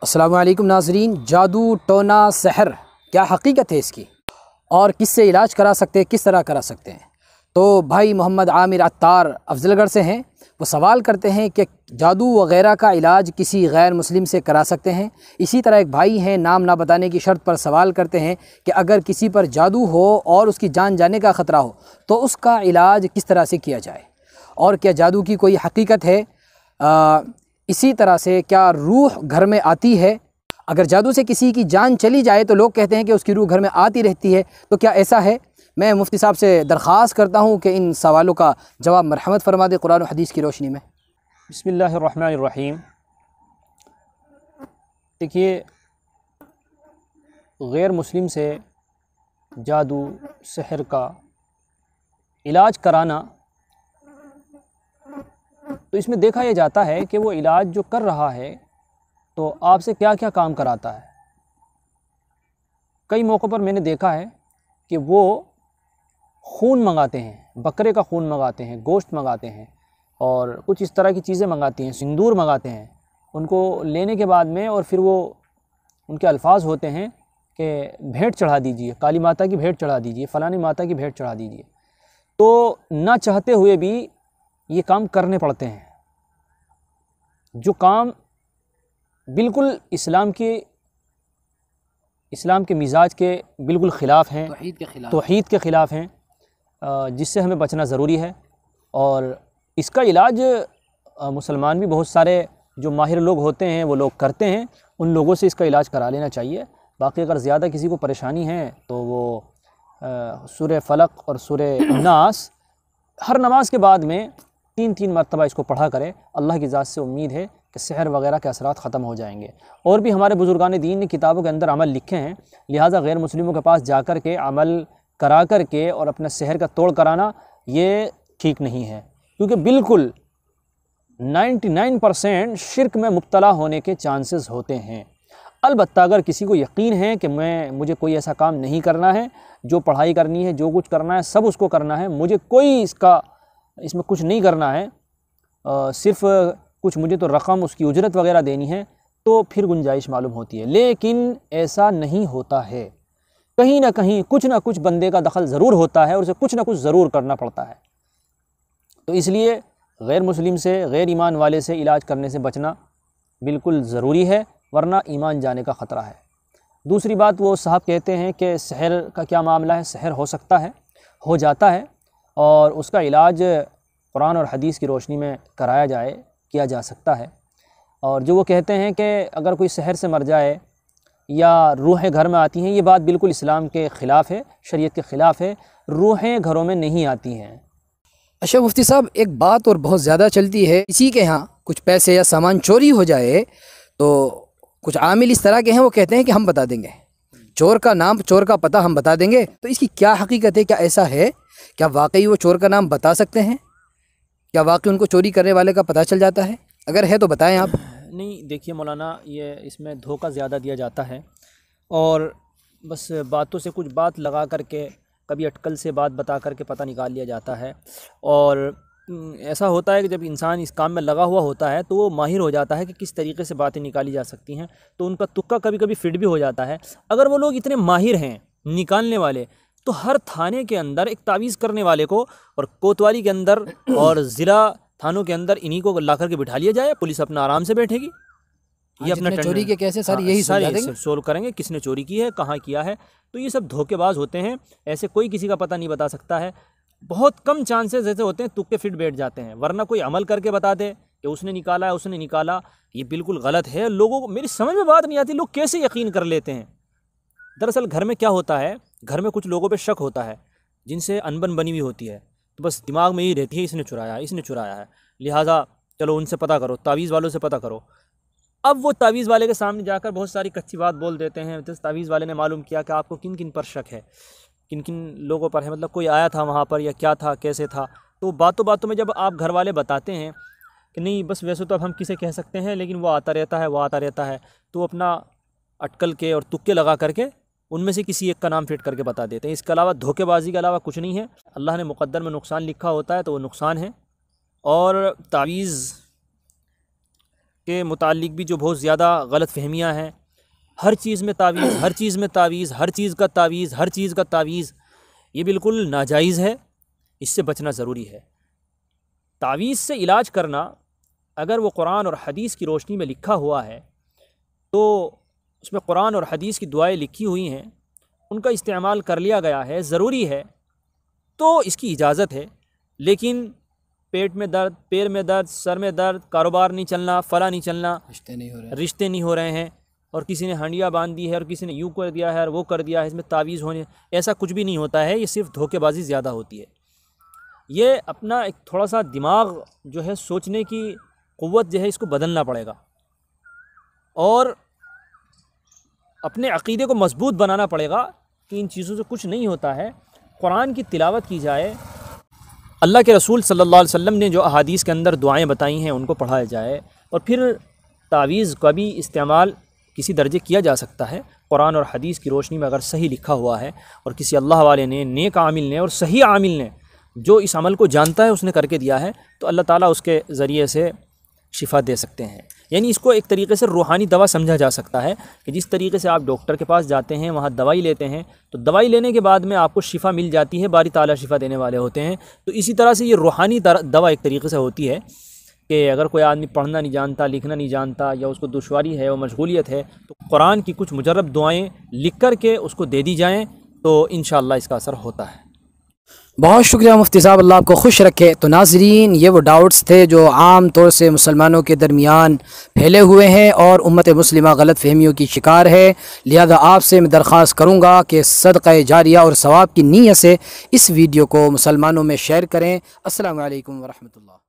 अस्सलामु अलैकुम नाज़रीन। जादू, टोना, सहर, क्या हकीकत है इसकी और किससे इलाज करा सकते हैं, किस तरह करा सकते हैं? तो भाई मोहम्मद आमिर अत्तार अफजलगढ़ से हैं। वो सवाल करते हैं कि जादू वग़ैरह का इलाज किसी गैर मुस्लिम से करा सकते हैं। इसी तरह एक भाई हैं, नाम ना बताने की शर्त पर सवाल करते हैं कि अगर किसी पर जादू हो और उसकी जान जाने का ख़तरा हो तो उसका इलाज किस तरह से किया जाए, और क्या जादू की कोई हकीकत है? इसी तरह से क्या रूह घर में आती है? अगर जादू से किसी की जान चली जाए तो लोग कहते हैं कि उसकी रूह घर में आती रहती है, तो क्या ऐसा है? मैं मुफ्ती साहब से दरख्वास्त करता हूँ कि इन सवालों का जवाब मरहमत फरमा दे कुरान और हदीस की रोशनी में। बिस्मिल्लाहिर्रहमानिर्रहीम। देखिए, गैर मुस्लिम से जादू सहर का इलाज कराना, तो इसमें देखा यह जाता है कि वो इलाज जो कर रहा है तो आपसे क्या क्या काम कराता है। कई मौक़ों पर मैंने देखा है कि वो खून मंगाते हैं, बकरे का खून मंगाते हैं, गोश्त मंगाते हैं और कुछ इस तरह की चीज़ें मंगाती हैं, सिंदूर मंगाते हैं। उनको लेने के बाद में और फिर वो उनके अल्फाज होते हैं कि भेंट चढ़ा दीजिए, काली माता की भेंट चढ़ा दीजिए, फ़लानी माता की भेंट चढ़ा दीजिए। तो ना चाहते हुए भी ये काम करने पड़ते हैं, जो काम बिल्कुल इस्लाम के मिजाज के बिल्कुल ख़िलाफ़ हैं, तौहीद के ख़िलाफ़ हैं, जिससे हमें बचना ज़रूरी है। और इसका इलाज मुसलमान भी बहुत सारे जो माहिर लोग होते हैं वो लोग करते हैं, उन लोगों से इसका इलाज करा लेना चाहिए। बाकी अगर ज़्यादा किसी को परेशानी है तो वो सूरह फ़लक और सूरह नास हर नमाज के बाद में 3-3 मरतबा इसको पढ़ा करें। अल्लाह की ज़ात से उम्मीद है कि सहर वग़ैरह के असरात ख़त्म हो जाएंगे। और भी हमारे बुज़ुर्गान दीन ने किताबों के अंदर अमल लिखे हैं, लिहाजा गैर मुस्लिमों के पास जाकर के अमल करा कर के और अपने सहर का तोड़ कराना ये ठीक नहीं है, क्योंकि बिल्कुल 99% शिर्क में मुब्तला होने के चांसेस होते हैं। अलबत्ता अगर किसी को यकीन है कि मुझे कोई ऐसा काम नहीं करना है, जो पढ़ाई करनी है, जो कुछ करना है सब उसको करना है, मुझे कोई इसमें कुछ नहीं करना है, सिर्फ़ कुछ मुझे तो रकम उसकी उजरत वग़ैरह देनी है, तो फिर गुंजाइश मालूम होती है। लेकिन ऐसा नहीं होता है, कहीं ना कहीं कुछ ना कुछ बंदे का दखल ज़रूर होता है और उसे कुछ ना कुछ ज़रूर करना पड़ता है। तो इसलिए गैर मुस्लिम से, गैर ईमान वाले से इलाज करने से बचना बिल्कुल ज़रूरी है, वरना ईमान जाने का ख़तरा है। दूसरी बात, वो साहब कहते हैं कि सहर का क्या मामला है। सहर हो सकता है, हो जाता है, और उसका इलाज कुरान और हदीस की रोशनी में किया जा सकता है। और जो वो कहते हैं कि अगर कोई सहर से मर जाए या रूहें घर में आती हैं, ये बात बिल्कुल इस्लाम के ख़िलाफ़ है, शरीयत के ख़िलाफ़ है। रूहें घरों में नहीं आती हैं। अच्छा मुफ्ती साहब, एक बात और बहुत ज़्यादा चलती है, किसी के यहाँ कुछ पैसे या सामान चोरी हो जाए तो कुछ आमिल इस तरह के हैं, वो कहते हैं कि हम बता देंगे, चोर का नाम, चोर का पता हम बता देंगे। तो इसकी क्या हकीकत है? क्या ऐसा है? क्या वाकई वो चोर का नाम बता सकते हैं? क्या वाकई उनको चोरी करने वाले का पता चल जाता है? अगर है तो बताएं आप। नहीं, देखिए मौलाना, ये इसमें धोखा ज़्यादा दिया जाता है और बस बातों से कुछ बात लगा करके, कभी अटकल से बात बता करके पता निकाल लिया जाता है। और ऐसा होता है कि जब इंसान इस काम में लगा हुआ होता है तो वो माहिर हो जाता है कि किस तरीके से बातें निकाली जा सकती हैं, तो उनका तुक्का कभी कभी फिट भी हो जाता है। अगर वो लोग इतने माहिर हैं निकालने वाले, तो हर थाने के अंदर एक तावीज़ करने वाले को, और कोतवाली के अंदर और ज़िला थानों के अंदर इन्हीं को ला करके बिठा लिया जाए, पुलिस अपना आराम से बैठेगी, ये अपना चोरी के कैसे सारी यही सोल्व करेंगे, किसने चोरी की है, कहाँ किया है। तो ये सब धोखेबाज होते हैं, ऐसे कोई किसी का पता नहीं बता सकता है। बहुत कम चांसेस ऐसे होते हैं तुक्के फिट बैठ जाते हैं, वरना कोई अमल करके बता दे कि उसने निकाला है, उसने निकाला, ये बिल्कुल गलत है। लोगों को मेरी समझ में बात नहीं आती, लोग कैसे यकीन कर लेते हैं। दरअसल घर में क्या होता है, घर में कुछ लोगों पे शक होता है जिनसे अनबन बनी हुई होती है, तो बस दिमाग में ही रहती है इसने चुराया है, इसने चुराया है, लिहाजा चलो उनसे पता करो, तावीज़ वालों से पता करो। अब वो तावीज़ वाले के सामने जाकर बहुत सारी कच्ची बात बोल देते हैं। तो तावीज़ वाले ने मालूम किया कि आपको किन किन पर शक है, किन किन लोगों पर है, मतलब कोई आया था वहाँ पर या क्या था, कैसे था। तो बातों बातों में जब आप घर वाले बताते हैं कि नहीं बस वैसे तो अब हम किसे कह सकते हैं, लेकिन वो आता रहता है, वो आता रहता है, तो अपना अटकल के और तुक्के लगा करके उनमें से किसी एक का नाम फिट करके बता देते हैं। इसके अलावा धोखेबाजी के अलावा कुछ नहीं है। अल्लाह ने मुक़द्दर में नुकसान लिखा होता है तो वो नुकसान है। और तावीज़ के मुताल्लिक भी जो बहुत ज़्यादा गलत फहमियाँ हैं, हर चीज़ में तावीज़, हर चीज़ में तावीज़, हर चीज़ का तावीज़, हर चीज़ का तावीज़, ये बिल्कुल नाजायज़ है, इससे बचना ज़रूरी है। तावीज़ से इलाज करना अगर वो कुरान और हदीस की रोशनी में लिखा हुआ है तो उसमें कुरान और हदीस की दुआएं लिखी हुई हैं, उनका इस्तेमाल कर लिया गया है, ज़रूरी है तो इसकी इजाज़त है। लेकिन पेट में दर्द, पैर में दर्द, सर में दर्द, कारोबार नहीं चलना, फला नहीं चलना, रिश्ते नहीं हो रहे हैं और किसी ने हंडिया बांध दी है और किसी ने यूँ कर दिया है और वो कर दिया है, इसमें तावीज़ होने, ऐसा कुछ भी नहीं होता है। ये सिर्फ धोखेबाजी ज़्यादा होती है। ये अपना एक थोड़ा सा दिमाग जो है, सोचने की क़ुव्वत जो है, इसको बदलना पड़ेगा और अपने अक़ीदे को मजबूत बनाना पड़ेगा कि इन चीज़ों से कुछ नहीं होता है। कुरान की तिलावत की जाए, अल्लाह के रसूल सल्लल्लाहु अलैहि वसल्लम ने जो अहादीस के अंदर दुआएं बताई हैं उनको पढ़ाया जाए और फिर तावीज़ का भी इस्तेमाल किसी दर्जे किया जा सकता है। कुरान और हदीस की रोशनी में अगर सही लिखा हुआ है और किसी अल्लाह वाले ने, नेक आमिल ने और सही आमिल ने जो इस अमल को जानता है उसने करके दिया है, तो अल्लाह ताला उसके ज़रिए से शिफा दे सकते हैं। यानी इसको एक तरीके से रूहानी दवा समझा जा सकता है कि जिस तरीके से आप डॉक्टर के पास जाते हैं, वहाँ दवाई लेते हैं, तो दवाई लेने के बाद में आपको शिफा मिल जाती है, बारी ताला शिफा देने वाले होते हैं। तो इसी तरह से ये रूहानी दवा एक तरीके से होती है कि अगर कोई आदमी पढ़ना नहीं जानता, लिखना नहीं जानता या उसको दुश्वारी है, वो मशगूलियत है, तो कुरान की कुछ मुजर्रब दुआएँ लिख कर के उसको दे दी जाएँ तो इंशाअल्लाह इसका असर होता है। बहुत शुक्रिया मुफ्ती साहब, अल्लाह आपको खुश रखे। तो नाज़रीन, ये वो डाउट्स थे जो आम तौर से मुसलमानों के दरमियान फैले हुए हैं और उम्मत मुस्लिमा गलत फहमियों की शिकार है। लिहाजा आपसे मैं दरख्वास्त करूँगा कि सदक़ा जारिया और सवाब की नीयत से इस वीडियो को मुसलमानों में शेयर करें। अस्सलामु अलैकुम व रहमतुल्लाह।